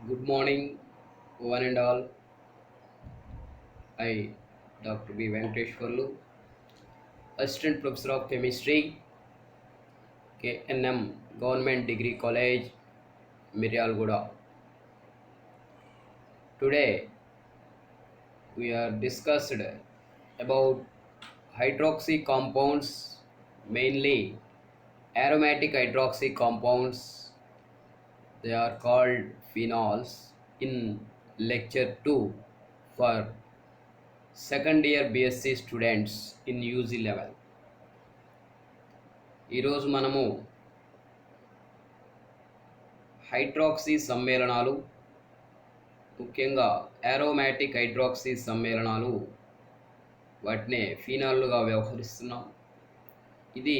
Good morning, one and all. I, Dr. B. Venkateshwarlu, Assistant Professor of Chemistry, KNM Government Degree College, Miryalguda. Today, we are discussed about hydroxy compounds, mainly aromatic hydroxy compounds. They are called phenols in lecture 2 for second year BSc students in UG level. ఈరోజు మనము hydroxy సమ్మేళనాలు, ముఖ్యంగా aromatic hydroxy సమ్మేళనాలు, వాటినే ఫీనాల్లుగా వ్యవహరిస్తున్నాం. ఇది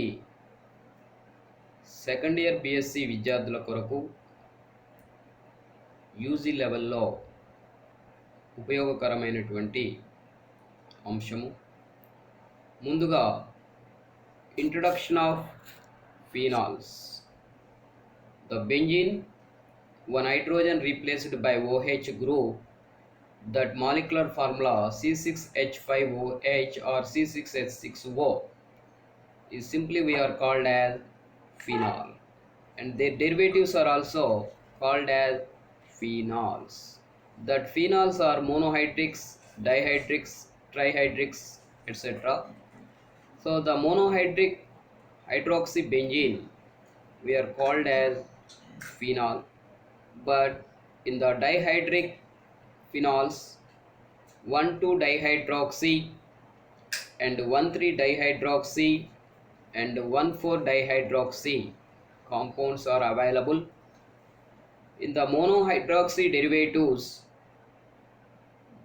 second year BSc విద్యార్థుల కొరకు UG లెవెల్లో ఉపయోగకరమైనటువంటి అంశము. ముందుగా introduction of phenols. The benzene, one hydrogen replaced by OH group, that molecular formula C6H5OH or C6H6O is simply we are called as phenol, and their derivatives are also called as phenols. That phenols are monohydrics, dihydrics, trihydrics, etc. So the monohydric hydroxybenzene we are called as phenol, but in the dihydric phenols 1,2-dihydroxy and 1,3-dihydroxy and 1,4-dihydroxy compounds are available. In the monohydroxy derivatives,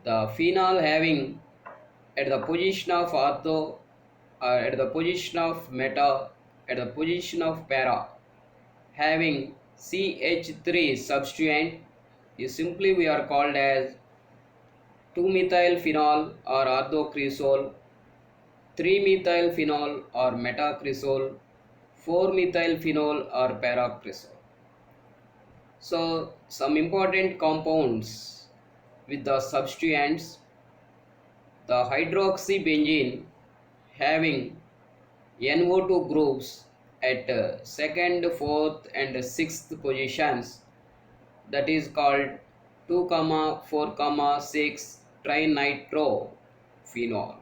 the phenol having at the position of ortho, at the position of meta, at the position of para, having CH3 substituent is simply we are called as 2-methyl phenol or orthocresol, 3-methyl phenol or metacresol, 4-methyl phenol or paracresol. So some important compounds with the substituents. The hydroxybenzene having NO2 groups at second, fourth and sixth positions, that is called 2, 4, 6 trinitrophenol.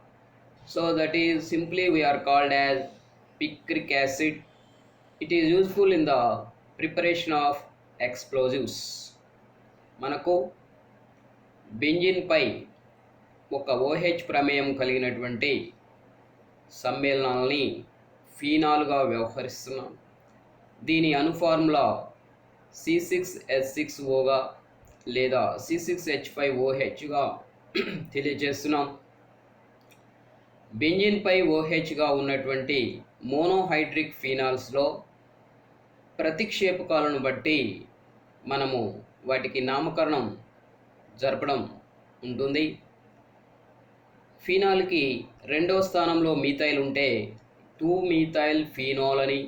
So that is simply we are called as picric acid. It is useful in the preparation of explosives. మనకు benzene పై ఒక OH ప్రమేయం కలిగినటువంటి సమ్మేళనాలని ఫీనాల్గా వ్యవహరిస్తున్నాం. దీని అణుఫార్ములా C6H6Oగా లేదా C6H5OHగా తెలియజేస్తున్నాం. Benzene పై OHగా ఉన్నటువంటి monohydric ఫీనాల్స్లో ప్రతిక్షేపకాలను బట్టి మనము వాటికి నామకరణం జరపడం ఉంటుంది. ఫీనాల్కి రెండవ స్థానంలో మీథైల్ ఉంటే 2-methyl ఫీనాల్ అని,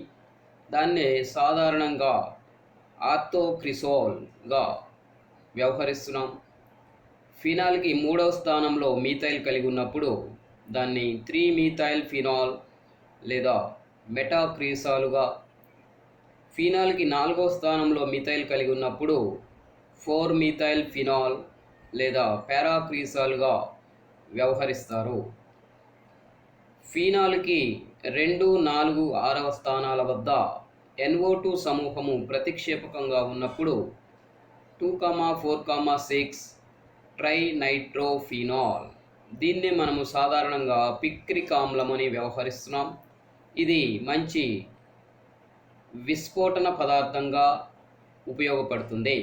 దాన్నే సాధారణంగా ఆర్థోక్రిసోల్గా వ్యవహరిస్తున్నాం. ఫీనాల్కి మూడవ స్థానంలో మీథైల్ కలిగి ఉన్నప్పుడు దాన్ని 3-methyl ఫీనాల్ లేదా మెటాక్రిసాలుగా, ఫీనాల్కి నాలుగవ స్థానంలో మీథైల్ కలిగి ఉన్నప్పుడు 4-methyl ఫీనాల్ లేదా పారాక్రిసాలుగా వ్యవహరిస్తారు. ఫీనాల్కి 2, 4, 6వ స్థానాల వద్ద NO2 సమూహము ప్రతిక్షేపకంగా ఉన్నప్పుడు 2, 4, 6 ట్రైనైట్రోఫీనాల్, దీన్నే మనము సాధారణంగా పిక్రిక్ ఆమ్లం అని వ్యవహరిస్తున్నాం. ఇది మంచి విస్ఫోటన పదార్థంగా ఉపయోగపడుతుంది.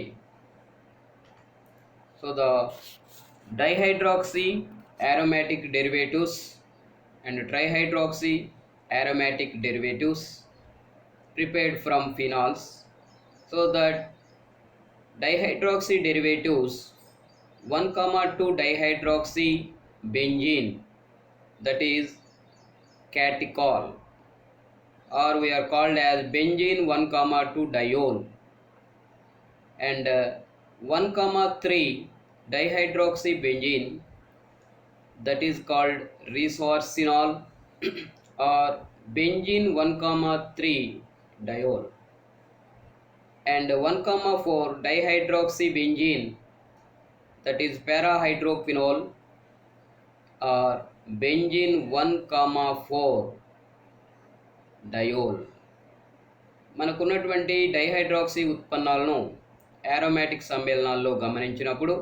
So the dihydroxy aromatic derivatives and trihydroxy aromatic derivatives prepared from phenols. So that dihydroxy derivatives 1,2 dihydroxybenzene, that is catechol, or we are called as benzene 1,2 diol, and 1,3 dihydroxybenzene, that is called resorcinol, or benzene 1,3 diol, and 1,4 dihydroxybenzene, that is parahydroquinol, or benzene 1,4 diol. మనకున్నటువంటి dihydroxy ఉత్పన్నాలను aromatic సమ్మేళనాల్లో గమనించినప్పుడు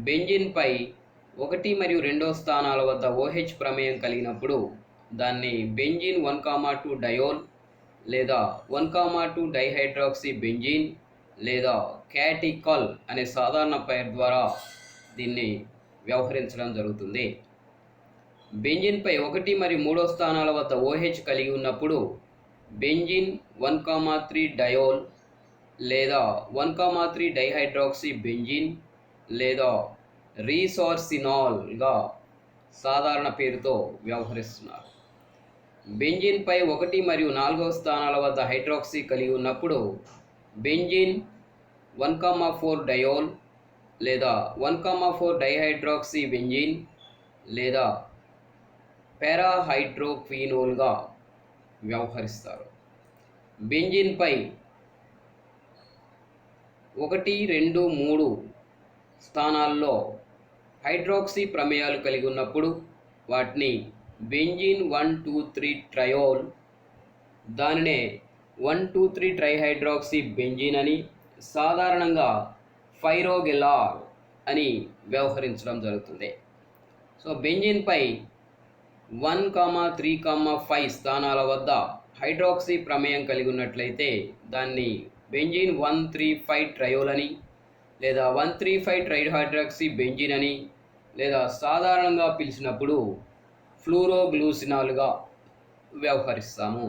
బెంజిన్పై 1 మరియు 2 స్థానాల వద్ద OH ప్రమేయం కలిగినప్పుడు దాన్ని benzene 1,2 diol లేదా 1,2 డైహైడ్రాక్సీ బెంజిన్ లేదా క్యాటికల్ అనే సాధారణ పేరు ద్వారా దీన్ని వ్యవహరించడం జరుగుతుంది. బెంజిన్పై 1 మరియు 3 స్థానాల వద్ద OH కలిగి ఉన్నప్పుడు బెంజిన్ 1,3 డయోల్ లేదా 1,3 డైహైడ్రాక్సీ బెంజిన్ లేదా రీసార్సినాల్గా సాధారణ పేరుతో వ్యవహరిస్తున్నారు. బెంజిన్పై 1 మరియు 4 స్థానాల వద్ద హైడ్రాక్సీ కలిగి ఉన్నప్పుడు బెంజిన్ 1,4 డయోల్ లేదా 1,4 డైహైడ్రాక్సీ బెంజిన్ లేదా పారాహైడ్రోక్వినోల్గా వ్యవహరిస్తారు. బెంజిన్పై 1, 2, 3 స్థానాల్లో హైడ్రాక్సీ ప్రమేయాలు కలిగి ఉన్నప్పుడు వాటిని బెంజిన్ 1, 2, 3 ట్రయోల్, దానినే 1, 2, 3 ట్రైహైడ్రాక్సీ బెంజిన్ అని, సాధారణంగా ఫైరోగెలాల్ అని వ్యవహరించడం జరుగుతుంది. సో బెంజిన్పై 1, 3, 5 స్థానాల వద్ద హైడ్రాక్సీ ప్రమేయం కలిగి ఉన్నట్లయితే దాన్ని బెంజిన్ 1,3,5 ట్రయోల్ అని లేదా 1,3,5 ట్రైహైడ్రాక్సీ బెంజిన్ అని లేదా సాధారణంగా పిలిచినప్పుడు ఫ్లూరోగ్లూసినాల్గా వ్యవహరిస్తాము.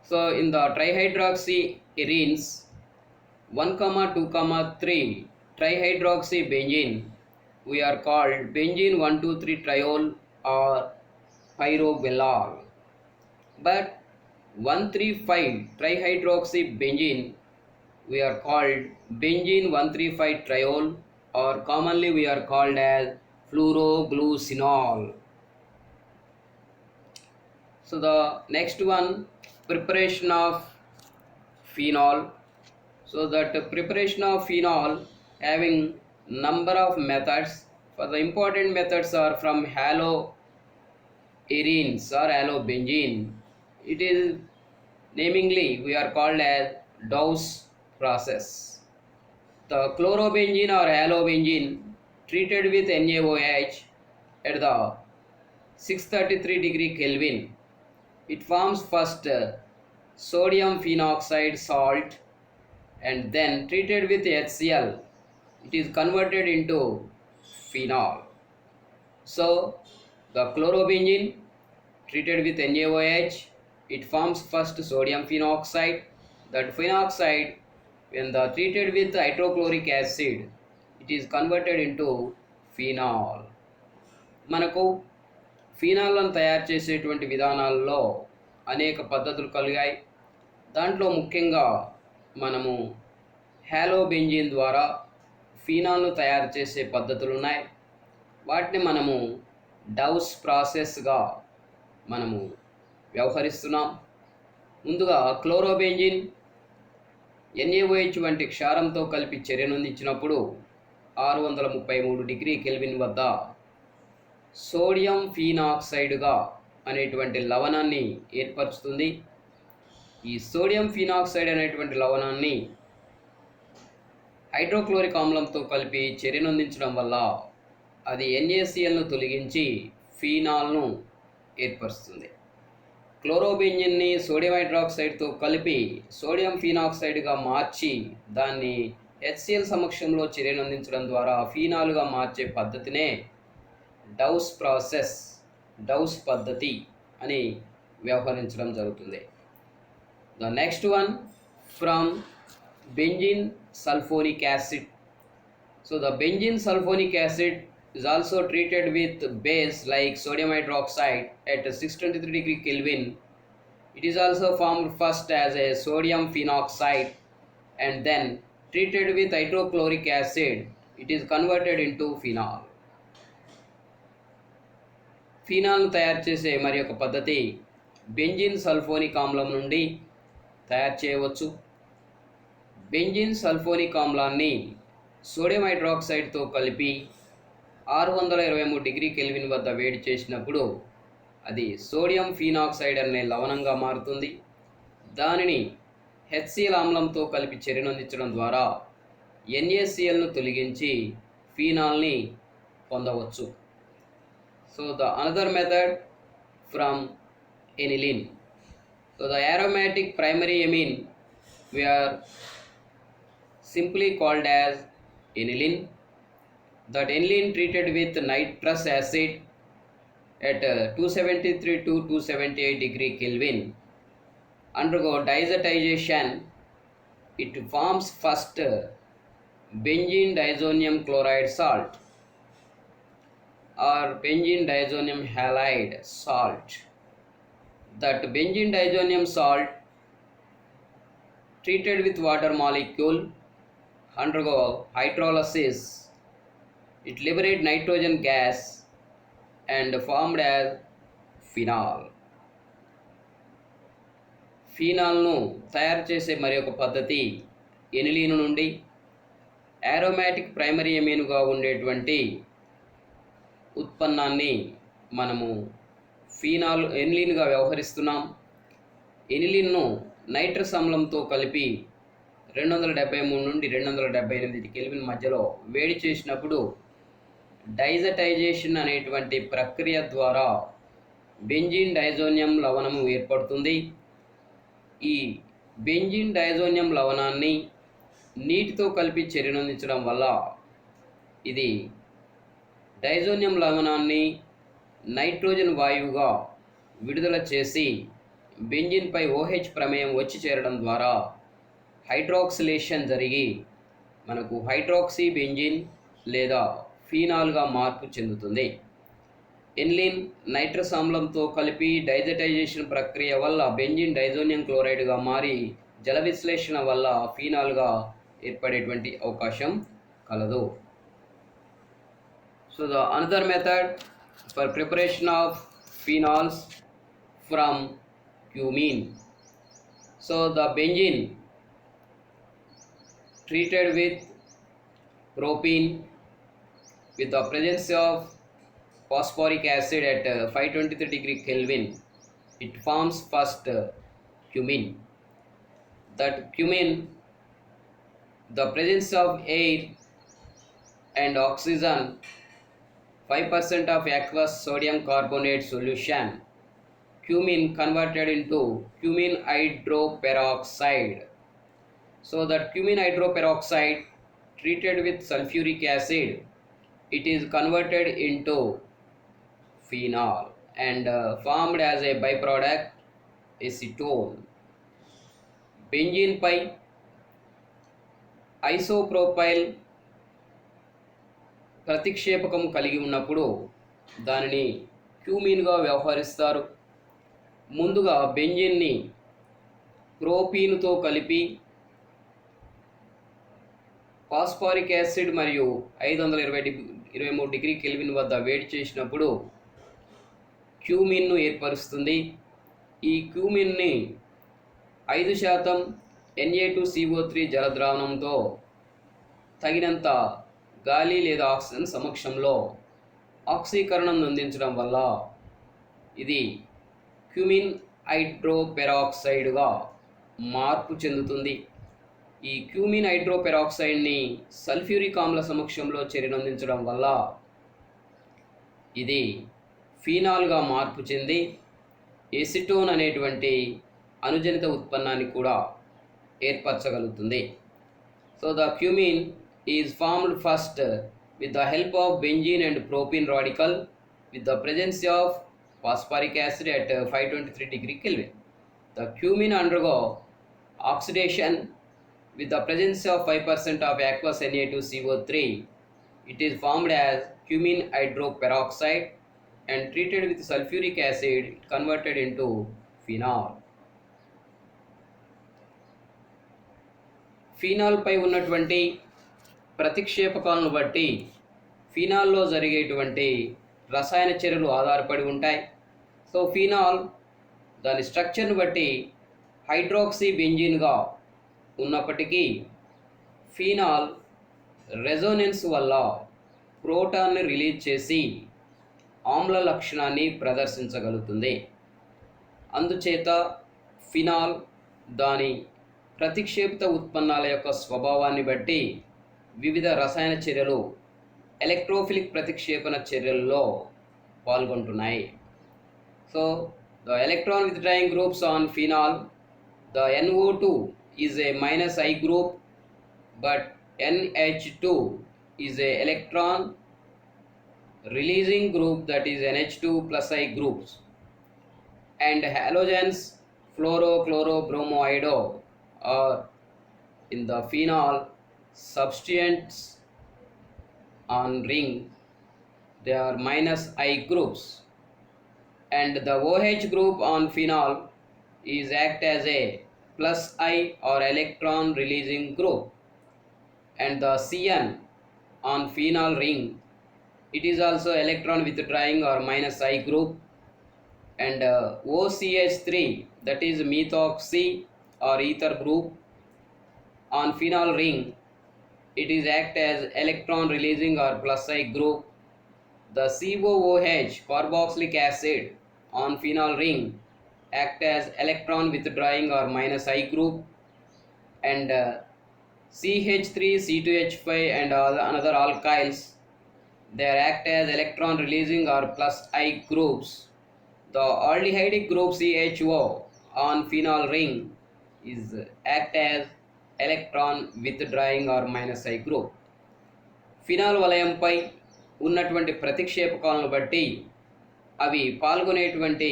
So in the trihydroxy arenes 1, 2, 3 trihydroxy benzene we are called benzene 1, 2, 3 triol or pyrogalol. But 1,3,5 trihydroxy benzene we are called benzene 1,3,5 triol, or commonly we are called as fluoroglucinol. So the next one, preparation of phenol. So that preparation of phenol having number of methods. For the important methods are from haloarenes or halobenzene. It is namingly we are called as Dawes process. The chlorobenzene or halobenzene treated with NaOH at the 633 degree Kelvin, it forms first sodium phenoxide salt, and then treated with HCl it is converted into phenol. So the chlorobenzene treated with NaOH, it forms first sodium phenoxide. That phenoxide, when the treated with hydrochloric acid, it is converted into phenol. మనకు ఫీనాల్లను తయారు చేసేటువంటి విధానాల్లో అనేక పద్ధతులు కలిగాయి. దాంట్లో ముఖ్యంగా మనము హాలోబెంజీన్ ద్వారా ఫీనాల్ను తయారు చేసే పద్ధతులు ఉన్నాయి. వాటిని మనము డౌస్ ప్రాసెస్గా మనము వ్యవహరిస్తున్నాం. ముందుగా క్లోరోబెంజిన్ NaOH వంటి క్షారంతో కలిపి చర్యనందించినప్పుడు 633 డిగ్రీ కెల్విన్ వద్ద సోడియం ఫీనాక్సైడ్గా అనేటువంటి లవణాన్ని ఏర్పరుస్తుంది. ఈ సోడియం ఫీనాక్సైడ్ అనేటువంటి లవణాన్ని హైడ్రోక్లోరిక్ ఆమ్లంతో కలిపి చర్యనందించడం వల్ల అది NaClను తొలగించి ఫీనాల్ను ఏర్పరుస్తుంది. క్లోరోబెంజిన్ని సోడియం హైడ్రాక్సైడ్తో కలిపి సోడియం ఫీనాక్సైడ్గా మార్చి దాన్ని HCl సమక్షంలో చర్యనందించడం ద్వారా ఫీనాల్గా మార్చే పద్ధతినే డౌస్ ప్రాసెస్, డౌస్ పద్ధతి అని వ్యవహరించడం జరుగుతుంది. The next one, from benzene sulfonic acid. So the benzene sulfonic acid is also treated with base like sodium hydroxide at 623 degree Kelvin. It is also formed first as a sodium phenoxide and then treated with hydrochloric acid, it is converted into phenol. ఫీనాల్ను తయారు చేసే మరి ఒక పద్ధతి benzene sulphonic ఆమ్లం నుండి తయారు చేయవచ్చు. Benzene sulphonic ఆమ్లాన్ని sodium హైడ్రాక్సైడ్తో కలిపి 623 డిగ్రీ కెల్విన్ వద్ద వేడి చేసినప్పుడు అది సోడియం ఫీనాక్సైడ్ అనే లవణంగా మారుతుంది. దానిని హెచ్సిఎల్ ఆమ్లంతో కలిపి చర్యనందించడం ద్వారా NaClను తొలగించి ఫీనాల్ని పొందవచ్చు. So the another method from aniline. So the aromatic primary amine we are simply called as aniline. That aniline treated with nitrous acid at 273 to 278 degree Kelvin undergo diazotization. It forms first benzene diazonium chloride salt or benzene diazonium halide salt. That benzene diazonium salt treated with water molecule undergo hydrolysis. It liberate nitrogen gas and formed as phenol. ఫీనాల్ను తయారు చేసే మరి ఒక పద్ధతి aniline నుండి aromatic primary అమీన్గా ఉండేటువంటి ఉత్పన్నాన్ని మనము ఎనిలీన్గా వ్యవహరిస్తున్నాం. ఎనిలీన్ను nitrous ఆమ్లంతో కలిపి 273 నుండి 278 కెల్విన్ మధ్యలో వేడి చేసినప్పుడు డైజటైజేషన్ అనేటువంటి ప్రక్రియ ద్వారా బెంజీన్ డైజోనియం లవణము ఏర్పడుతుంది. ఈ బెంజీన్ డైజోనియం లవణాన్ని నీటితో కలిపి చర్యనందించడం వల్ల ఇది డైజోనియం లవణాన్ని నైట్రోజన్ వాయువుగా విడుదల చేసి బెంజిన్పై OH ప్రమేయం వచ్చి చేరడం ద్వారా హైడ్రాక్సిలేషన్ జరిగి మనకు హైడ్రాక్సీ బెంజిన్ లేదా ఫీనాల్గా మార్పు చెందుతుంది. ఎనిలీన్ నైట్రస్ ఆమ్లంతో కలిపి డైజటైజేషన్ ప్రక్రియ వల్ల బెంజిన్ డైజోనియం క్లోరైడ్గా మారి జల విశ్లేషణ వల్ల ఫీనాల్గా ఏర్పడేటువంటి అవకాశం కలదు. So the another method for preparation of phenols from cumene. So the benzene treated with propene with the presence of phosphoric acid at 523 degree Kelvin, it forms first cumene. That cumene, the presence of air and oxygen, 5% of aqueous sodium carbonate solution, cumene converted into cumene hydroperoxide. So that cumene hydroperoxide treated with sulfuric acid, it is converted into phenol and formed as a byproduct acetone. Benzene పై isopropyl ప్రతిక్షేపకం కలిగి ఉన్నప్పుడు దానిని క్యూమీన్గా వ్యవహరిస్తారు. ముందుగా బెంజీన్ని ప్రోపీన్తో కలిపి phosphoric acid మరియు 523 degree kelvin వద్ద వేడి చేసినప్పుడు క్యూమిన్ను ఏర్పరుస్తుంది. ఈ క్యూమిన్ని 5% Na2CO3 జలద్రావణంతో తగినంత గాలి లేదా ఆక్సిజన్ సమక్షంలో ఆక్సీకరణం అందించడం వల్ల ఇది క్యూమిన్ హైడ్రోపెరాక్సైడ్గా మార్పు చెందుతుంది. ఈ క్యూమిన్ హైడ్రోపెరాక్సైడ్ని సల్ఫ్యూరిక్ ఆమ్ల సమక్షంలో చర్యనందించడం వల్ల ఇది ఫీనాల్గా మార్పు చెంది ఎసిటోన్ అనేటువంటి అనుజనిత ఉత్పన్నాన్ని కూడా ఏర్పరచగలుగుతుంది. So the cumene is formed first with the help of benzene and propene radical with the presence of phosphoric acid at 523 degree Kelvin. The cumene undergo oxidation with the presence of 5% of aqueous Na2CO3. It is formed as cumene hydroperoxide and treated with sulfuric acid converted into phenol. ఫీనాల్పై ఉన్నటువంటి ప్రతిక్షేపకాలను బట్టి ఫీనాల్లో జరిగేటువంటి రసాయన చర్యలు ఆధారపడి ఉంటాయి. So phenol దాని స్ట్రక్చర్ను బట్టి హైడ్రాక్సీ బెంజీన్గా ఉన్నప్పటికీ ఫీనాల్ రెజోనెన్స్ వల్ల ప్రోటాన్ని రిలీజ్ చేసి ఆమ్ల లక్షణాన్ని ప్రదర్శించగలుగుతుంది. అందుచేత ఫినాల్ దాని ప్రతిక్షేపిత ఉత్పన్నాల యొక్క స్వభావాన్ని బట్టి వివిధ రసాయన చర్యలు ఎలక్ట్రోఫిలిక్ ప్రతిక్షేపణ చర్యల్లో పాల్గొంటున్నాయి. So the electron withdrawing groups on phenol, the NO2 is a -I group, but NH2 is a electron releasing group, that is NH2 plus I groups, and halogens fluoro chloro bromo iodo are in the phenol substituents on ring, they are -I groups, and the OH group on phenol is act as a +I or electron releasing group, and the CN on phenol ring, it is also electron withdrawing or -I group, and OCH3, that is methoxy or ether group on phenol ring, it is act as electron releasing or +I group. The COOH carboxylic acid on phenol ring act as electron withdrawing or -I group, and CH3, C2H5 and another alkyls, they act as electron releasing or +I groups. The aldehydic group CHO on phenol ring is act as electron withdrawing or -I group. Phenol వలయంపై ఉన్నటువంటి ప్రతిక్షేపకాలను బట్టి అవి పాల్గొనేటువంటి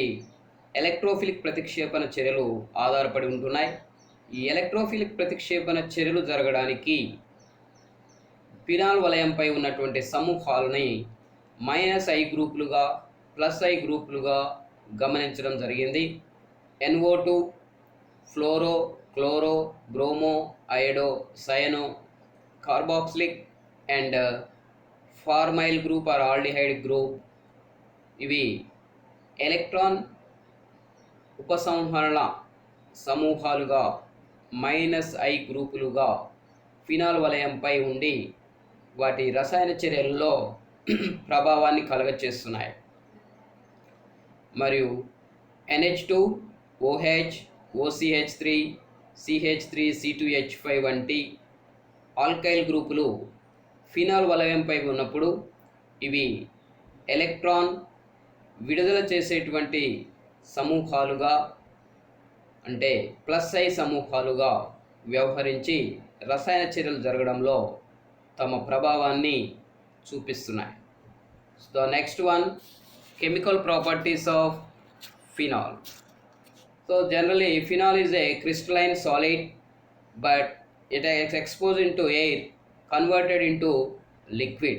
electrophilic ప్రతిక్షేపణ చర్యలు ఆధారపడి ఉంటున్నాయి. ఈ ఎలక్ట్రోఫిలిక్ ప్రతిక్షేపణ చర్యలు జరగడానికి ఫినాల్ వలయంపై ఉన్నటువంటి సమూహాలని -I గ్రూపులుగా +I గ్రూపులుగా గమనించడం జరిగింది. NO2, fluoro chloro bromo iodo cyano carboxylic and formyl group or aldehyde group, ఇవి ఎలక్ట్రాన్ ఉపసంహరణ సమూహాలుగా -I గ్రూపులుగా ఫినాల్ వలయంపై ఉండి వాటి రసాయన చర్యల్లో ప్రభావాన్ని కలుగచేస్తున్నాయి. మరియు NH2, OH, OCH3, CH3, C2H5 వంటి ఆల్కైల్ గ్రూపులు ఫినాల్ వలయంపై ఉన్నప్పుడు ఇవి ఎలక్ట్రాన్ విడుదల చేసేటువంటి సమూహాలుగా అంటే +I సమూహాలుగా వ్యవహరించి రసాయన చర్యలు జరగడంలో తమ ప్రభావాన్ని చూపిస్తున్నాయి. The next one, chemical properties of phenol. So generally phenol is a crystalline solid, but it is exposed into air, converted into liquid,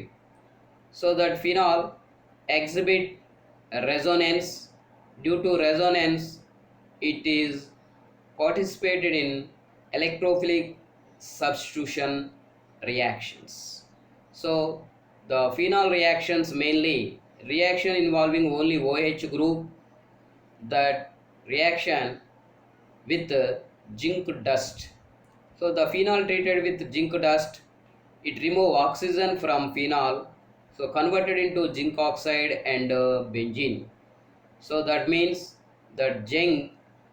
so that phenol exhibit resonance. Due to resonance, it is participated in electrophilic substitution reactions. So the phenol reactions mainly reaction involving only OH group, that reaction with zinc dust. So the phenol treated with zinc dust, it remove oxygen from phenol, so converted into zinc oxide and benzene. So that means that zinc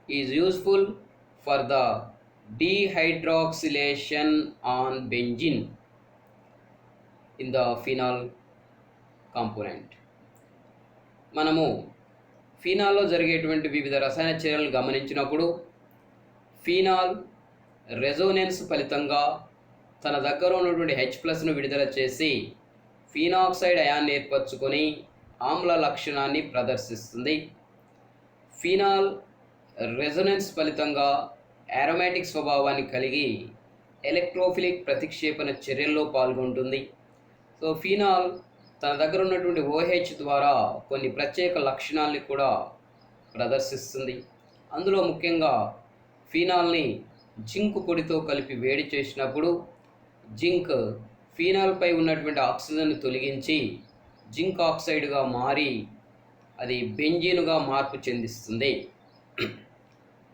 is useful for the dehydroxylation on benzene in the phenol component. మనము ఫీనాల్లో జరిగేటువంటి వివిధ రసాయన చర్యలను గమనించినప్పుడు phenol Resonance ఫలితంగా తన దగ్గర ఉన్నటువంటి H+ను విడుదల చేసి ఫీనాక్సైడ్ అయాన్ని ఏర్పరచుకొని ఆమ్ల లక్షణాన్ని ప్రదర్శిస్తుంది. ఫీనాల్ రెజోనెన్స్ ఫలితంగా అరోమాటిక్ స్వభావాన్ని కలిగి ఎలక్ట్రోఫిలిక్ ప్రతిక్షేపణ చర్యల్లో పాల్గొంటుంది. సో ఫీనాల్ తన దగ్గర ఉన్నటువంటి OH ద్వారా కొన్ని ప్రత్యేక లక్షణాలని కూడా ప్రదర్శిస్తుంది. అందులో ముఖ్యంగా ఫీనాల్ని జింక్ పొడితో కలిపి వేడి చేసినప్పుడు జింక్ ఫీనాల్పై ఉన్నటువంటి ఆక్సిజన్ తొలగించి జింక్ ఆక్సైడ్గా మారి అది బెంజీనుగా మార్పు చెందిస్తుంది.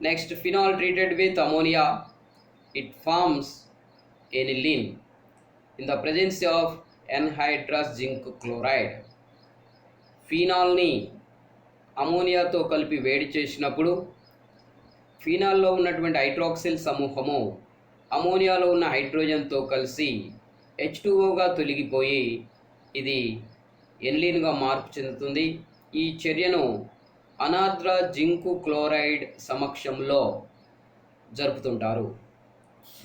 Next, phenol treated with ammonia, it forms aniline in the presence of anhydrous zinc chloride. ఫీనాల్ని అమోనియాతో కలిపి వేడి చేసినప్పుడు ఫీనాల్లో ఉన్నటువంటి హైడ్రాక్సిల్ సమూహము అమోనియాలో ఉన్న హైడ్రోజన్తో కలిసి H2O తొలగిపోయి ఇది ఎనిలిన్గా మార్పు చెందుతుంది. ఈ చర్యను అనార్ద్ర జింకు క్లోరైడ్ సమక్షంలో జరుపుతుంటారు.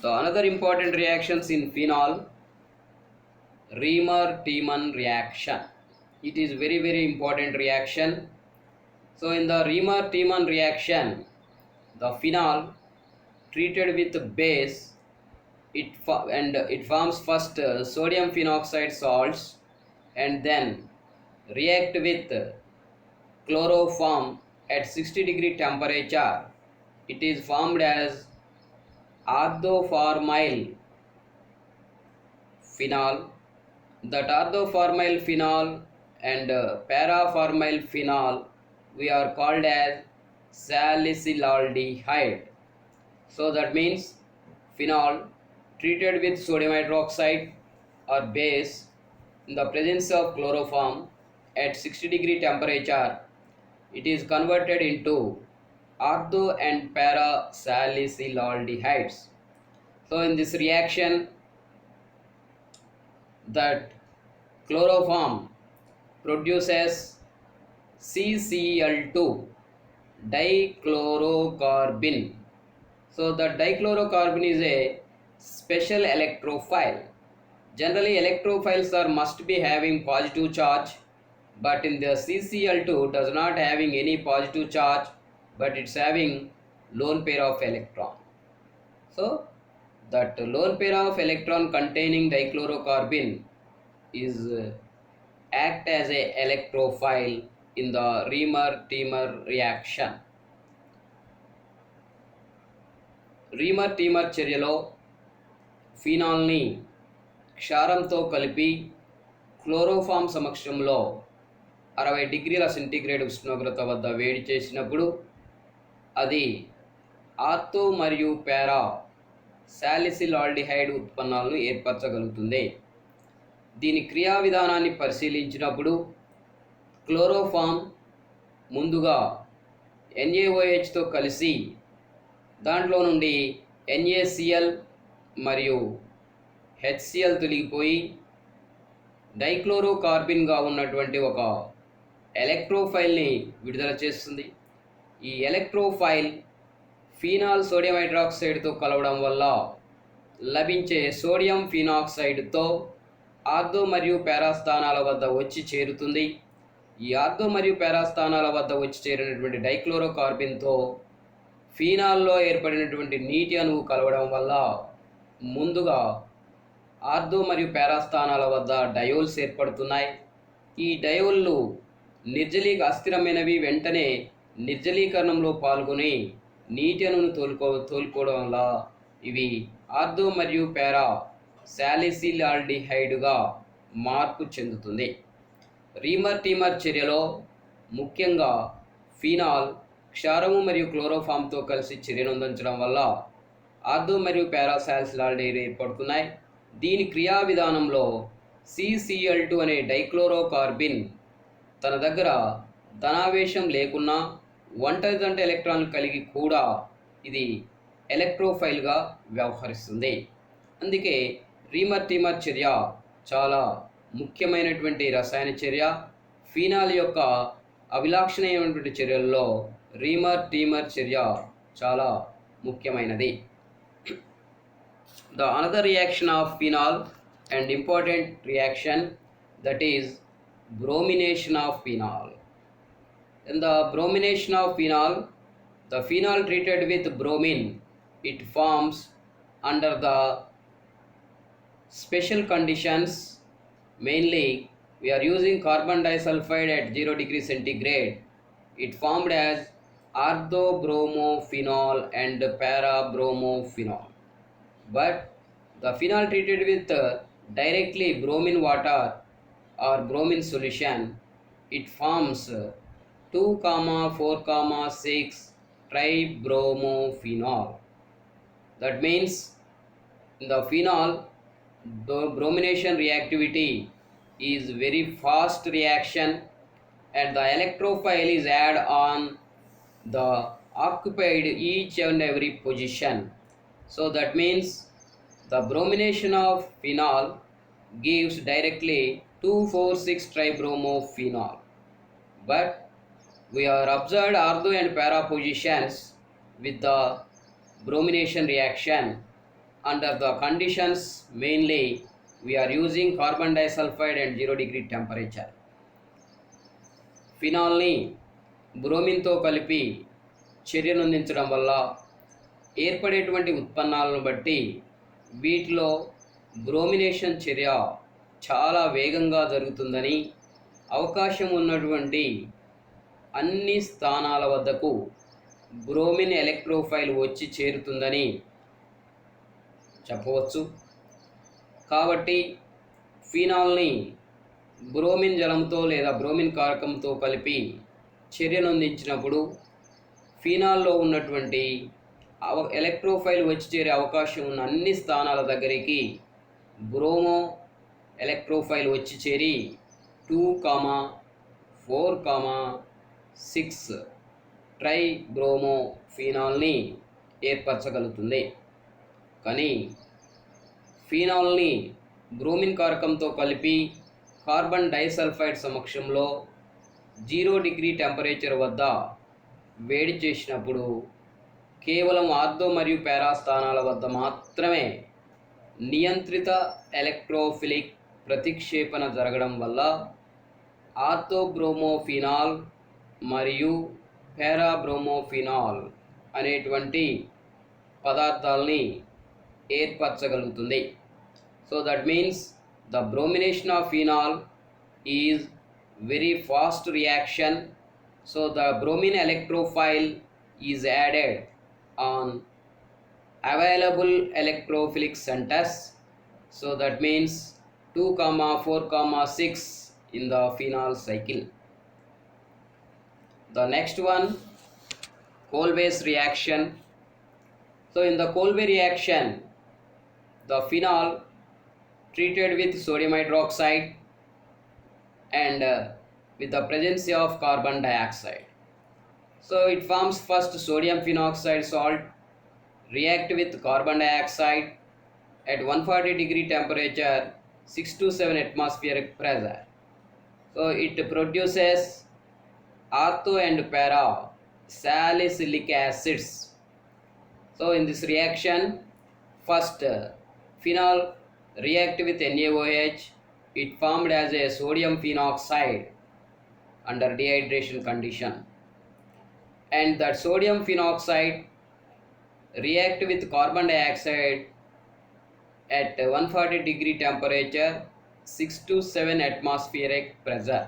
The another important reactions in phenol, Riemer-Tiemann reaction. It is very important reaction. So in the Riemer-Tiemann reaction, the phenol treated with base, it forms first sodium phenoxide salts and then react with chloroform at 60° temperature. It is formed as orthoformyl phenol. That orthoformyl phenol and paraformyl phenol we are called as salicylaldehyde. So that means phenol treated with sodium hydroxide or base in the presence of chloroform at 60° temperature, it is converted into ortho and para salicylaldehydes. So in this reaction, that chloroform produces CCl2 dichlorocarbon. So the dichlorocarbon is a special electrophile. Generally electrophiles must be having positive charge, but in the CCl2 does not having any positive charge, but it's having lone pair of electron. So that lone pair of electron containing dichlorocarbon is act as a electrophile in the Riemer-Tiemann reaction. Riemer-Tiemann చర్యలో ఫీనాల్ని క్షారంతో కలిపి chloroform సమక్షంలో 60°C ఉష్ణోగ్రత వద్ద వేడి చేసినప్పుడు అది ఆర్తో మరియు పారా salicylaldehyde ఉత్పన్నాలను ఏర్పరచగలుగుతుంది. దీని క్రియా విధానాన్ని పరిశీలించినప్పుడు క్లోరోఫామ్ ముందుగా NaOHతో కలిసి దాంట్లో నుండి NaCl మరియు HCl తొలగిపోయి డైక్లోరోకార్బిన్గా ఉన్నటువంటి ఒక ఎలక్ట్రోఫైల్ని విడుదల చేస్తుంది. ఈ ఎలక్ట్రోఫైల్ ఫీనాల్ సోడియం హైడ్రాక్సైడ్తో కలవడం వల్ల లభించే సోడియం ఫినాక్సైడ్తో ఆర్థో మరియు పారా స్థానాల వద్ద వచ్చి చేరుతుంది. ఈ ఆర్థో మరియు పారా స్థానాల వద్ద వచ్చి చేరినటువంటి డైక్లోరోకార్బిన్తో ఫీనాల్లో ఏర్పడినటువంటి నీటి అణువు కలవడం వల్ల ముందుగా ఆర్థో మరియు పారా స్థానాల వద్ద డయోల్స్ ఏర్పడుతున్నాయి. ఈ డయోల్లు అస్థిరమైనవి. వెంటనే నిర్జలీకరణంలో పాల్గొని నీటి అణువును తోలుకోవడం వల్ల ఇవి ఆర్థో మరియు పారా సాలిసిలాల్డిహైడ్గా మార్పు చెందుతుంది. రీమర్-టీమర్ చర్యలో ముఖ్యంగా ఫీనాల్ క్షారము మరియు క్లోరోఫామ్తో కలిసి చర్యనొందించడం వల్ల ఆర్థో మరియు పారా సాలిసిలాల్డిహైడ్ ఏర్పడుతున్నాయి. దీని క్రియా విధానంలో CCl2 అనే డైక్లోరోకార్బిన్ తన దగ్గర ధనావేశం లేకున్నా ఒంటరిదంట ఎలక్ట్రాన్లు కలిగి కూడా ఇది ఎలక్ట్రోఫైల్గా వ్యవహరిస్తుంది. అందుకే రీమర్-టీమర్ చర్య చాలా ముఖ్యమైనటువంటి రసాయన చర్య. ఫీనాల్ యొక్క అవిలాక్షణీయమైనటువంటి చర్యల్లో రీమర్-టీమర్ చర్య చాలా ముఖ్యమైనది. The another reaction of phenol and important reaction, that is bromination of phenol. In the bromination of phenol, the phenol treated with bromine, it forms under the special conditions. Mainly we are using carbon disulfide at 0°C. It formed as orthobromophenol and parabromophenol. But the phenol treated with directly bromine water or bromine solution, it forms 2,4,6 tribromophenol. That means in the phenol, the bromination reactivity is very fast reaction, and the electrophile is add on the occupied each and every position. So that means the bromination of phenol gives directly 2,4,6 tribromophenol. But we are observed ortho and para positions with the bromination reaction under the conditions, mainly we are using carbon disulfide and 0 degree temperature. ఫినాల్ని బ్రోమిన్తో కలిపి చర్యనందించడం వల్ల ఏర్పడేటువంటి ఉత్పన్నాలను బట్టి వీటిలో bromination చర్య చాలా వేగంగా జరుగుతుందని, అవకాశం ఉన్నటువంటి అన్ని స్థానాల వద్దకు బ్రోమిన్ ఎలక్ట్రోఫైల్ వచ్చి చేరుతుందని చెప్పవచ్చు. కాబట్టి ఫినాల్ని బ్రోమిన్ జలంతో లేదా బ్రోమిన్ కారకంతో కలిపి చర్యనందించినప్పుడు ఫినాల్లో ఉన్నటువంటి ఎలక్ట్రోఫైల్ వచ్చి చేరే అవకాశం ఉన్న అన్ని స్థానాల దగ్గరికి బ్రోమో ఎలక్ట్రోఫైల్ వచ్చి చేరి 2,4,6 ట్రైబ్రోమోఫినాల్ని ఏర్పరచగలుగుతుంది. కానీ ఫినాల్ని బ్రోమిన్ కారకంతో కలిపి కార్బన్ డైసల్ఫైడ్ సమక్షంలో 0 degree టెంపరేచర్ వద్ద వేడి చేసినప్పుడు కేవలం ఆర్థో మరియు పారా స్థానాల వద్ద మాత్రమే నియంత్రిత ఎలక్ట్రోఫిలిక్ ప్రతిక్షేపణ జరగడం వల్ల ఆర్థోబ్రోమోఫినాల్ మరియు పారాబ్రోమోఫినాల్ అనేటువంటి పదార్థాలని ఏర్పరచగలుగుతుంది. So that means the bromination of phenol is very fast reaction. So the bromine electrophile is added on available electrophilic centers. So that means 2,4,6 in the phenol cycle. The next one, Kolbe's reaction. So in the Kolbe reaction, the phenol treated with sodium hydroxide and with the presence of carbon dioxide. So it forms first sodium phenoxide salt, react with carbon dioxide at 140 degree temperature, 6 to 7 atmospheric pressure. So it produces ortho and para salicylic acids. So in this reaction, first phenol react with NaOH, it formed as a sodium phenoxide under dehydration condition, and that sodium phenoxide react with carbon dioxide at 140 degree temperature, 6 to 7 atmospheric pressure,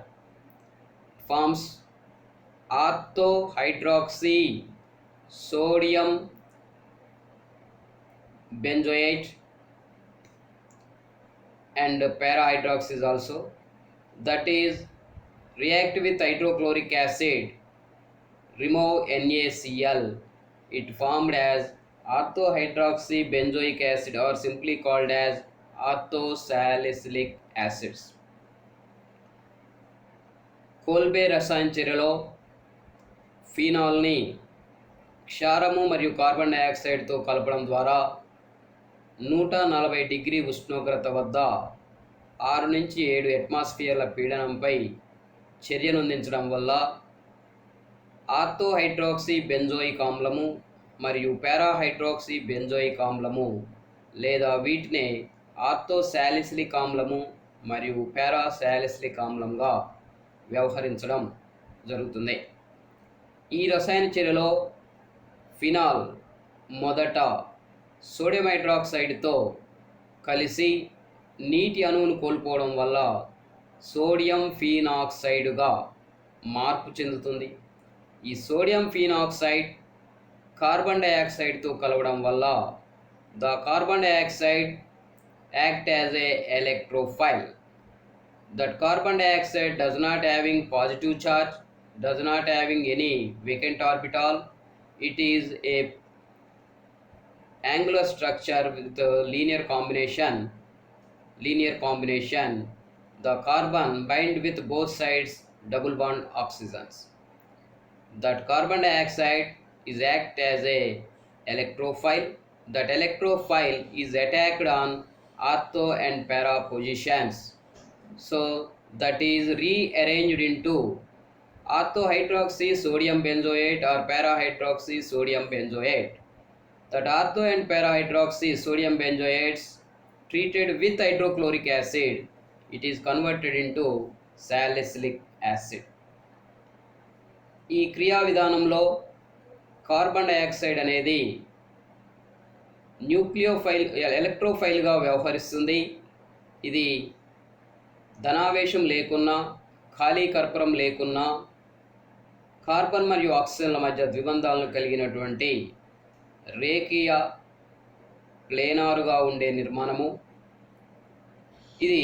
forms ortho hydroxy sodium benzoate and para hydroxy also, that is react with hydrochloric acid, remove NaCl, it formed as orthohydroxy benzoic acid or simply called as orthosalicylic acids. కోల్బే రసాయన చర్యలో ఫినాల్ని క్షారము మరియు carbon డయాక్సైడ్తో కలపడం ద్వారా 140 degree ఉష్ణోగ్రత వద్ద 6 నుంచి 7 అట్మాస్ఫియర్ల పీడనంపై చర్యనందించడం వల్ల ఆర్థోహైడ్రాక్సీ benzoic ఆమ్లము మరియు పారాహైడ్రాక్సీ బెంజోయిక్ ఆమ్లము లేదా వీటినే ఆర్థోసాలిసిలిక్ ఆమ్లము మరియు పారాసాలిసిలిక్ ఆమ్లంగా వ్యవహరించడం జరుగుతుంది. ఈ రసాయన చర్యలో ఫినాల్ మొదట సోడియం హైడ్రాక్సైడ్తో కలిసి నీటి అణువును కోల్పోవడం వల్ల సోడియం ఫినాక్సైడ్గా మార్పు చెందుతుంది. ఈ సోడియం ఫినాక్సైడ్ కార్బన్ డైఆక్సైడ్తో కలవడం వల్ల the carbon dioxide act as a electrophile. That carbon dioxide does not having positive charge, does not having any vacant orbital. It is a angular structure with a linear combination. The carbon bind with both sides double bond oxygens. That carbon dioxide is act as a electrophile. That electrophile is attacked on ortho and para positions. So that is rearranged into orthohydroxy sodium benzoate or para-hydroxy sodium benzoate. That ortho and para-hydroxy sodium benzoates treated with hydrochloric acid, it is converted into salicylic acid. ఈ క్రియా విధానంలో carbon dioxide అనేది nucleophile ఎలక్ట్రోఫైల్గా వ్యవహరిస్తుంది. ఇది ధనావేశం లేకున్నా, ఖాళీ కర్పూరం లేకున్నా, కార్బన్ మరియు ఆక్సిజన్ల మధ్య ద్విబంధాలను కలిగినటువంటి రేఖీయ ప్లేనారుగా ఉండే నిర్మాణము. ఇది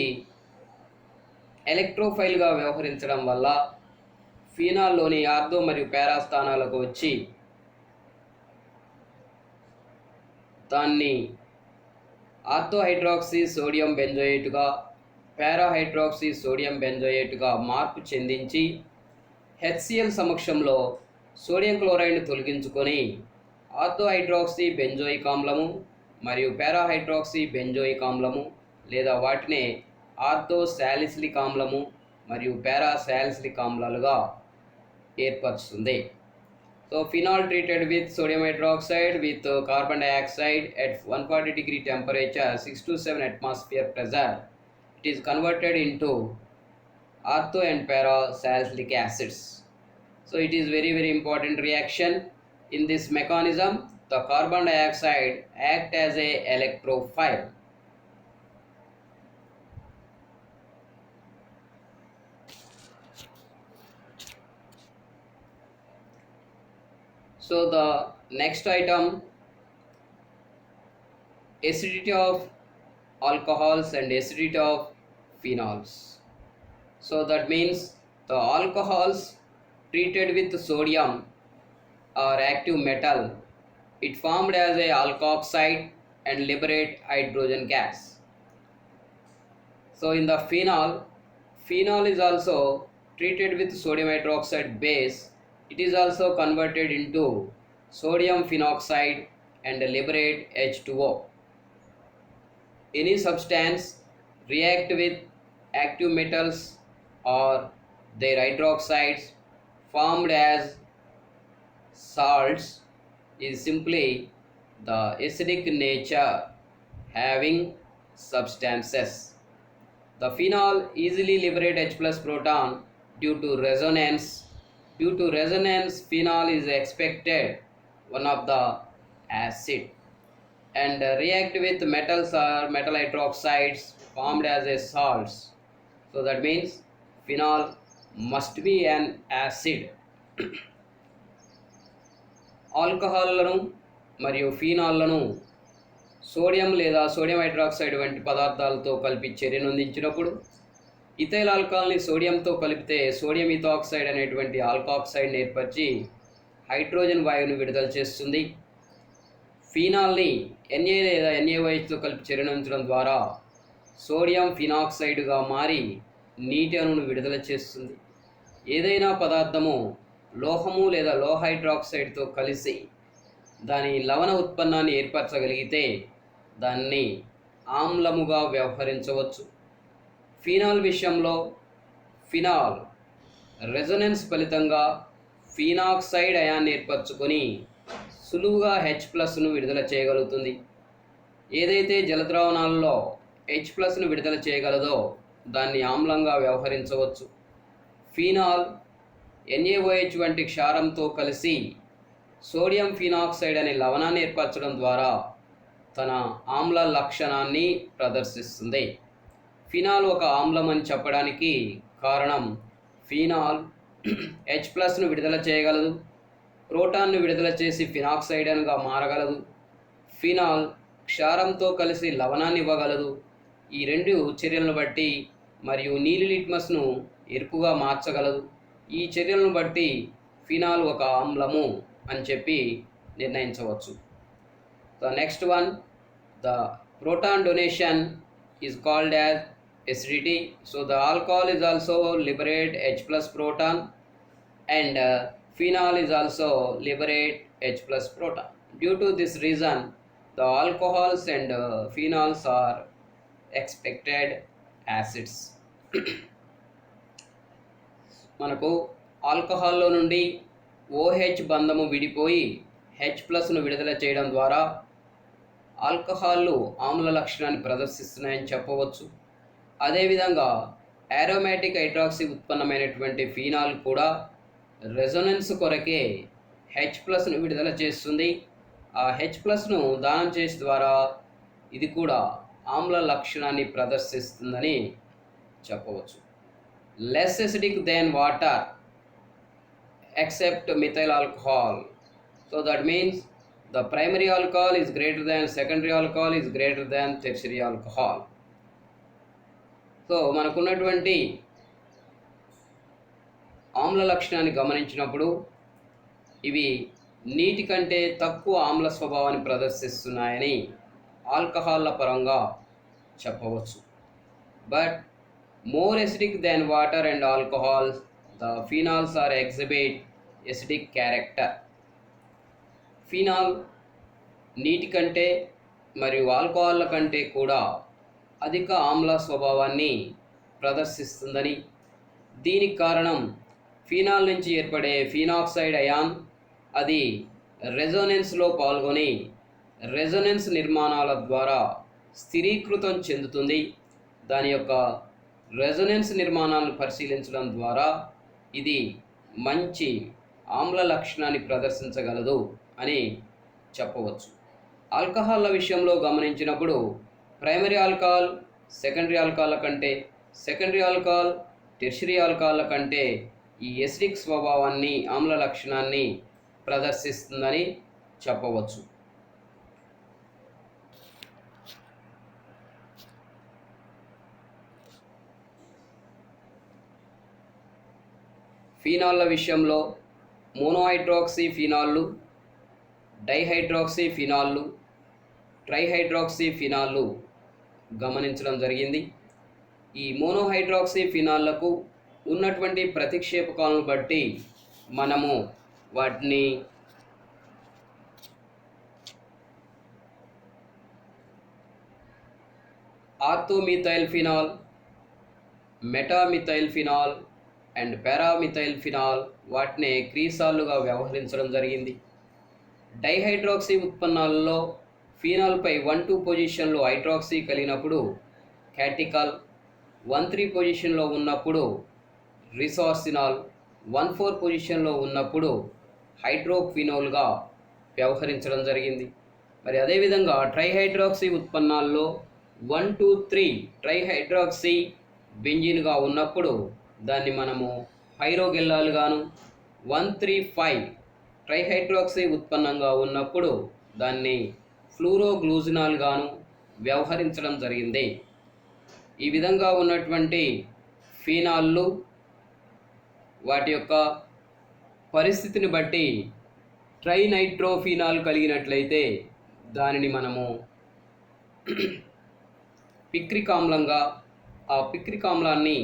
ఎలక్ట్రోఫైల్గా వ్యవహరించడం వల్ల ఫీనాల్లోని ఆర్థో మరియు పారా స్థానాలకు వచ్చి దాన్ని ఆర్థోహైడ్రాక్సీ సోడియం బెంజోయేట్గా, పారాహైడ్రాక్సీ సోడియం బెంజోయేట్గా మార్పు చెందించి హెచ్సిఎల్ సమక్షంలో సోడియం క్లోరైడ్ను తొలగించుకొని ఆర్థోహైడ్రాక్సీ బెంజోయిక్ ఆమ్లము మరియు పారాహైడ్రాక్సీ బెంజోయిక్ ఆమ్లము లేదా వాటినే ఆర్థో సాలిసిలిక్ ఆమ్లము మరియు పారాసాలిసిలిక్ ఆమ్లాలుగా ఏర్పరుస్తుంది. So phenol treated with sodium hydroxide with carbon dioxide at 140 degree temperature, 6 to 7 atmosphere pressure, it is converted into ortho and para-salicylic acids. So it is very important reaction. In this mechanism, the carbon dioxide act as a electrophile. So the next item, acidity of alcohols and acidity of phenols. So that means the alcohols treated with sodium or active metal, it formed as a alkoxide and liberate hydrogen gas. So in the phenol is also treated with sodium hydroxide base, it is also converted into sodium phenoxide and liberate H2O. Any substance react with active metals or their hydroxides formed as salts is simply the acidic nature having substances. The phenol easily liberate H plus proton due to resonance. Due to resonance, phenol is expected one of the acid and react with metals or metal hydroxides formed as a salts. So that means phenol must be an acid. ఆల్కహాల్లను మరియు ఫీనాల్లను sodium లేదా sodium hydroxide వంటి పదార్థాలతో కలిపి చర్యనొందించినప్పుడు ethyl ఆల్కహాల్ని సోడియంతో కలిపితే sodium ethoxide అనేటువంటి ఆల్కాక్సైడ్ని ఏర్పరిచి hydrogen వాయువును విడుదల చేస్తుంది. ఫీనాల్ని Na లేదా NaOHతో కలిపి చర్యనొందించడం ద్వారా సోడియం ఫినాక్సైడ్గా మారి నీటి అణువును విడుదల చేస్తుంది. ఏదైనా పదార్థము లోహము లేదా లోహ హైడ్రాక్సైడ్తో కలిసి దాని లవణ ఉత్పన్నాన్ని ఏర్పరచగలిగితే దాన్ని ఆమ్లముగా వ్యవహరించవచ్చు. ఫీనాల్ విషయంలో ఫినాల్ రెజొనెన్స్ ఫలితంగా ఫీనాక్సైడ్ అయాన్ని ఏర్పరచుకొని సులువుగా H+ను విడుదల చేయగలుగుతుంది. ఏదైతే జలద్రావణాలలో H+ను విడుదల చేయగలదో దాన్ని ఆమ్లంగా వ్యవహరించవచ్చు. ఫీనాల్ NaOH వంటి క్షారంతో కలిసి సోడియం ఫినాక్సైడ్ అనే లవణాన్ని ఏర్పరచడం ద్వారా తన ఆమ్ల లక్షణాన్ని ప్రదర్శిస్తుంది. ఫినాల్ ఒక ఆమ్లం అని చెప్పడానికి కారణం ఫినాల్ H+ను విడుదల చేయగలదు ప్రోటాన్ను విడుదల చేసి ఫినాక్సైడ్గా మారగలదు. ఫినాల్ క్షారంతో కలిసి లవణాన్ని ఇవ్వగలదు. ఈ రెండు చర్యలను బట్టి మరియు నీలి లిట్మస్ను ఎరుపుగా మార్చగలదు. ఈ చర్యలను బట్టి ఫినాల్ ఒక ఆమ్లము అని చెప్పి నిర్ణయించవచ్చు. The next one, the proton donation is called as acidity. So the alcohol is also liberate H plus proton, and phenol is also liberate H plus proton. Due to this reason, the alcohols and phenols are expected acids. మనకు ఆల్కహాల్లో నుండి OH బంధము విడిపోయి H+ ను విడుదల చేయడం ద్వారా ఆల్కహాల్లు ఆమ్ల లక్షణాన్ని ప్రదర్శిస్తున్నాయని చెప్పవచ్చు. అదేవిధంగా ఆరోమాటిక్ హైడ్రాక్సీ ఉత్పన్నమైనటువంటి ఫీనాల్ కూడా రెజొనెన్స్ కొరకే H+ను విడుదల చేస్తుంది. ఆ H+ను దానం చేసే ద్వారా ఇది కూడా ఆమ్ల లక్షణాన్ని ప్రదర్శిస్తుందని చెప్పవచ్చు. Less acidic than water except methyl alcohol. So that means the primary alcohol is greater than secondary alcohol is greater than tertiary alcohol. So మనకున్నటువంటి ఆమ్ల లక్షణాన్ని గమనించినప్పుడు ఇవి నీటి కంటే తక్కువ ఆమ్ల స్వభావాన్ని ప్రదర్శిస్తున్నాయని ఆల్కహాల్ల పరంగా చెప్పవచ్చు. But more acidic than water and alcohols, the phenols are exhibit acidic character. Phenol నీటి కంటే మరియు ఆల్కహాల్ల కంటే కూడా అధిక ఆమ్ల స్వభావాన్ని ప్రదర్శిస్తుందని, దీనికి కారణం ఫినాల్ నుంచి ఏర్పడే ఫినాక్సైడ్ అయాన్ అది రెజొనెన్స్లో పాల్గొని రెజొనెన్స్ నిర్మాణాల ద్వారా స్థిరీకృతం చెందుతుంది. దాని యొక్క రెజొనెన్స్ నిర్మాణాలను పరిశీలించడం ద్వారా ఇది మంచి ఆమ్ల లక్షణాన్ని ప్రదర్శించగలదు అని చెప్పవచ్చు. ఆల్కహాల్ల విషయంలో గమనించినప్పుడు ప్రైమరీ ఆల్కహాల్ సెకండరీ ఆల్కహాల్ల కంటే, సెకండరీ ఆల్కహాల్ టెర్షరీ ఆల్కహాల్ల కంటే ఈ ఎసిడిక్ స్వభావాన్ని ఆమ్ల లక్షణాన్ని ప్రదర్శిస్తుందని చెప్పవచ్చు. ఫీనాల్ల విషయంలో మోనోహైడ్రాక్సీ ఫినాల్లు, డైహైడ్రాక్సీ ఫినాల్లు, ట్రైహైడ్రాక్సీ ఫినాల్లు గమనించడం జరిగింది. ఈ మోనోహైడ్రాక్సీ ఫినాల్లకు ఉన్నటువంటి ప్రతిక్షేపకాలను బట్టి మనము వాటిని ఆర్థోమిథైల్ ఫినాల్, మెటామిథైల్ ఫినాల్ అండ్ పారామిథైల్ ఫినాల్ వాటిని క్రీసాలుగా వ్యవహరించడం జరిగింది. డైహైడ్రాక్సీ ఉత్పన్నాలలో ఫినాల్పై 1,2 పొజిషన్లో హైడ్రాక్సీ కలిగినప్పుడు క్యాటికాల్, 1,3 పొజిషన్లో ఉన్నప్పుడు రిసార్సినాల్, 1,4 పొజిషన్లో ఉన్నప్పుడు హైడ్రోక్వినోల్గా వ్యవహరించడం జరిగింది. మరి అదేవిధంగా ట్రైహైడ్రాక్సీ ఉత్పన్నాల్లో 1, 2, 3 ట్రైహైడ్రాక్సీ బెంజీన్గా ఉన్నప్పుడు దాన్ని మనము పైరోగెల్లాల్ గాను, 1, 3, 5 ట్రైహైడ్రాక్సీ ఉత్పన్నంగా ఉన్నప్పుడు దాన్ని ఫ్లూరోగ్లూజినాల్ గాను వ్యవహరించడం జరిగింది. ఈ విధంగా ఉన్నటువంటి ఫీనాల్లు వాటి యొక్క పరిస్థితిని బట్టి ట్రైనైట్రోఫినాల్ కలిగినట్లయితే దానిని మనము పిక్రిక్ ఆమ్లంగా, ఆ పిక్రిక్ ఆమ్లాన్ని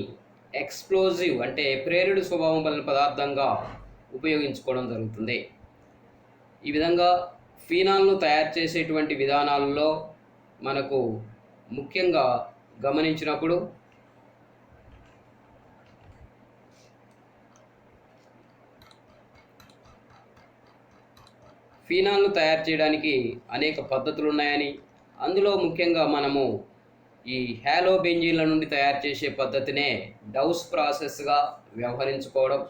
ఎక్స్ప్లోజివ్ అంటే ప్రేరుడు స్వభావం కలిగిన పదార్థంగా ఉపయోగించుకోవడం జరుగుతుంది. ఈ విధంగా ఫీనాల్ను తయారు చేసేటువంటి విధానాలలో మనకు ముఖ్యంగా గమనించినప్పుడు ఫీనాల్ను తయారు చేయడానికి అనేక పద్ధతులు ఉన్నాయని, అందులో ముఖ్యంగా మనము ఈ హ్యాలోబెంజీన్ల నుండి తయారు చేసే పద్ధతినే డౌస్ ప్రాసెస్గా వ్యవహరించుకోవడం.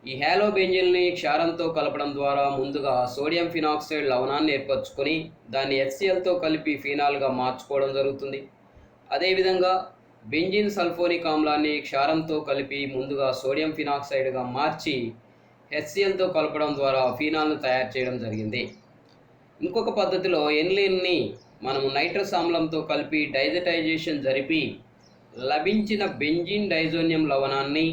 ఈ హ్యాలోబెంజీన్ని క్షారంతో కలపడం ద్వారా ముందుగా సోడియం ఫినాక్సైడ్ లవణాన్ని ఏర్పరచుకొని దాన్ని HClతో కలిపి ఫీనాల్గా మార్చుకోవడం జరుగుతుంది. అదేవిధంగా బెంజీన్ సల్ఫోనిక్ ఆమ్లాన్ని క్షారంతో కలిపి ముందుగా సోడియం ఫినాక్సైడ్గా మార్చి హెచ్సిఎల్తో కలపడం ద్వారా ఫీనాల్ను తయారు చేయడం జరిగింది. ఇంకొక పద్ధతిలో ఎనిలీన్ని మనము నైట్రస్ ఆమ్లంతో కలిపి డైజటైజేషన్ జరిపి లభించిన బెంజీన్ డైజోనియం లవణాన్ని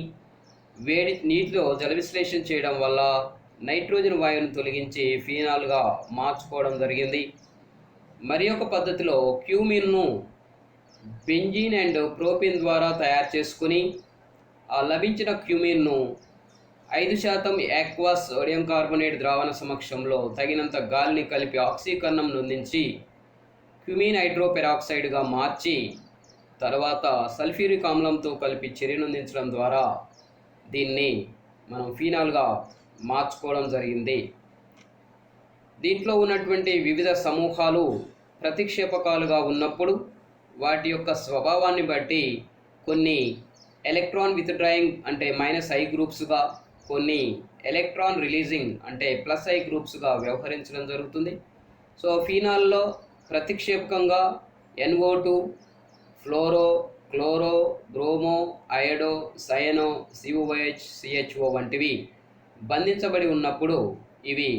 వేడి నీటిలో జలవిశ్లేషణ చేయడం వల్ల నైట్రోజన్ వాయువును తొలగించి ఫీనాల్గా మార్చుకోవడం జరిగింది. మరి ఒక పద్ధతిలో క్యూమిన్ను బెంజీన్ అండ్ ప్రోపిన్ ద్వారా తయారు చేసుకుని ఆ లభించిన క్యూమిన్ను 5% యాక్వస్ సోడియం కార్బోనేట్ ద్రావణ సమక్షంలో తగినంత గాలిని కలిపి ఆక్సీకరణం నొందించి క్యూమిన్ హైడ్రోపెరాక్సైడ్గా మార్చి తర్వాత సల్ఫ్యూరిక్ ఆమ్లంతో కలిపి చర్యనొందించడం ద్వారా దీన్ని మనం ఫీనాల్గా మార్చుకోవడం జరిగింది. దీంట్లో ఉన్నటువంటి వివిధ సమూహాలు ప్రతిక్షేపకాలుగా ఉన్నప్పుడు వాటి యొక్క స్వభావాన్ని బట్టి కొన్ని ఎలక్ట్రాన్ విత్డ్రాయింగ్ అంటే -I గ్రూప్స్గా, కొన్ని ఎలక్ట్రాన్ రిలీజింగ్ అంటే +I గ్రూప్స్గా వ్యవహరించడం జరుగుతుంది. సో ఫీనాల్లో ప్రతిక్షేపకంగా NO2, fluoro, chloro, bromo, iodo, cyano, COOH, CHO వంటివి బంధించబడి ఉన్నప్పుడు ఇవి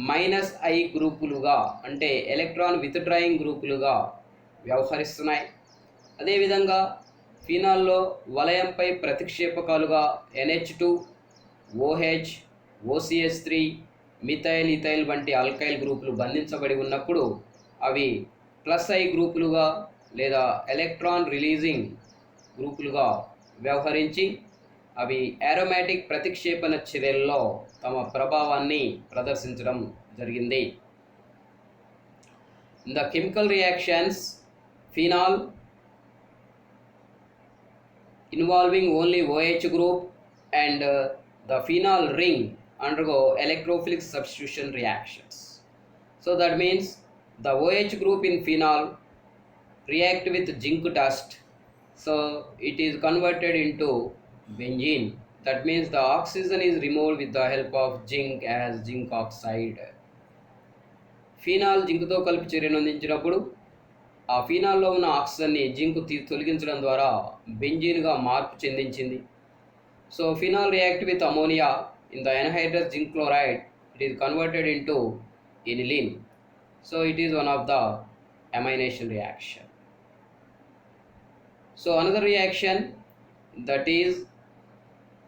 -I గ్రూపులుగా అంటే ఎలక్ట్రాన్ విత్డ్రాయింగ్ గ్రూపులుగా వ్యవహరిస్తున్నాయి. అదేవిధంగా ఫీనాల్లో వలయంపై ప్రతిక్షేపకాలుగా NH2, OH, OCH3, methyl, ethyl వంటి ఆల్కైల్ గ్రూపులు బంధించబడి ఉన్నప్పుడు అవి +I గ్రూపులుగా లేదా ఎలక్ట్రాన్ రిలీజింగ్ గ్రూపులుగా వ్యవహరించి అవి ఏరోమాటిక్ ప్రతిక్షేపణ చర్యల్లో తమ ప్రభావాన్ని ప్రదర్శించడం జరిగింది. In the chemical reactions phenol involving only OH group and the phenol ring undergo electrophilic substitution reactions. So that means the OH group in phenol react with zinc dust, so it is converted into benzene. That means the oxygen is removed with the help of zinc as zinc oxide. Phenol జింక్తో కలిపి చర్యనొందించినప్పుడు ఆ ఫీనాల్లో ఉన్న ఆక్సిజన్ని zinc తొలగించడం ద్వారా బెంజీన్గా మార్పు చెందించింది. So phenol react with ammonia in the anhydrous zinc chloride, it is converted into aniline. So it is one of the amination reaction. So another reaction, that is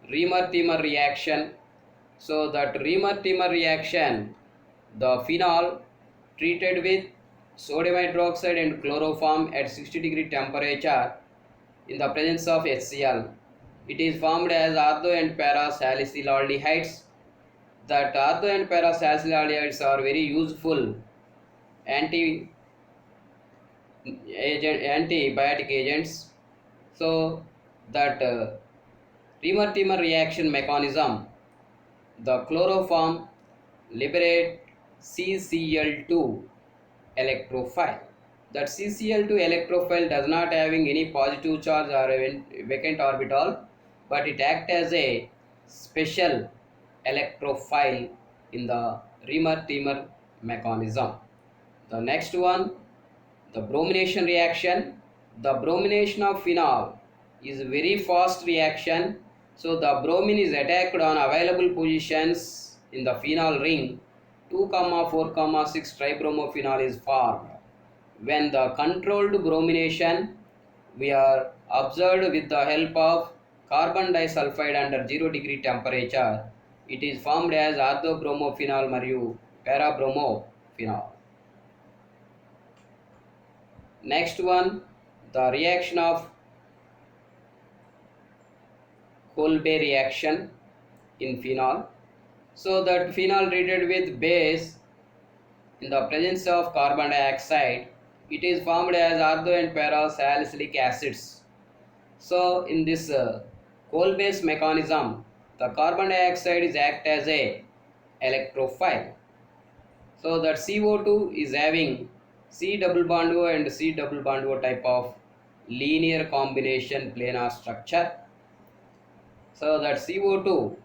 Reamer-Tiemer reaction. So that Reamer-Tiemer reaction, the phenol treated with sodium hydroxide and chloroform at 60-degree temperature in the presence of HCl, it is formed as ortho and para salicylaldehydes. That ortho and para salicylaldehydes are very useful antibiotic agents. So that Reamer-Tiemer reaction mechanism, the chloroform liberate CCl2 electrophile. That CCl2 electrophile does not having any positive charge or a vacant orbital, but it acts as a special electrophile in the Reamer-Tiemer mechanism. The next one, the bromination reaction. The bromination of phenol is very fast reaction. So the bromine is attacked on available positions in the phenol ring. 2,4,6 tribromophenol is formed. When the controlled bromination we are observed with the help of carbon disulfide under 0-degree temperature, it is formed as orthobromophenol మరియు parabromophenol. Next one, the reaction of Kolbe reaction in phenol. So that phenol treated with base in the presence of carbon dioxide, it is formed as ortho and para salicylic acids. So in this Kolbe's mechanism, the carbon dioxide is act as a electrophile. So that CO2 is having C double bond O and C double bond O type of linear combination planar structure. So that CO2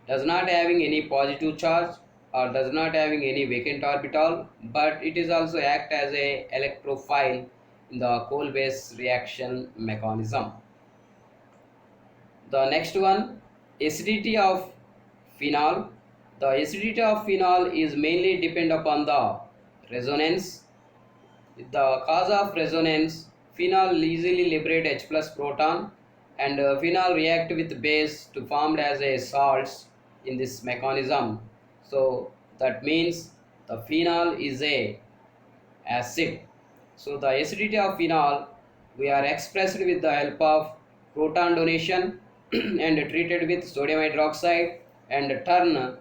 does not having any positive charge or does not having any vacant orbital, but it is also act as a electrophile in the Kolbe's reaction mechanism. The next one, acidity of phenol. The acidity of phenol is mainly depend upon the resonance. The cause of resonance, phenol easily liberate H plus proton, and phenol react with base to formed as a salts in this mechanism. So that means the phenol is a acid. So the acidity of phenol we are expressed with the help of proton donation and treated with sodium hydroxide and turn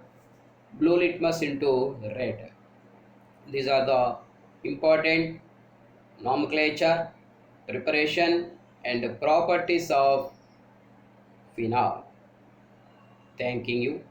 blue litmus into red. These are the important nomenclature, preparation and properties of phenol. Thanking you.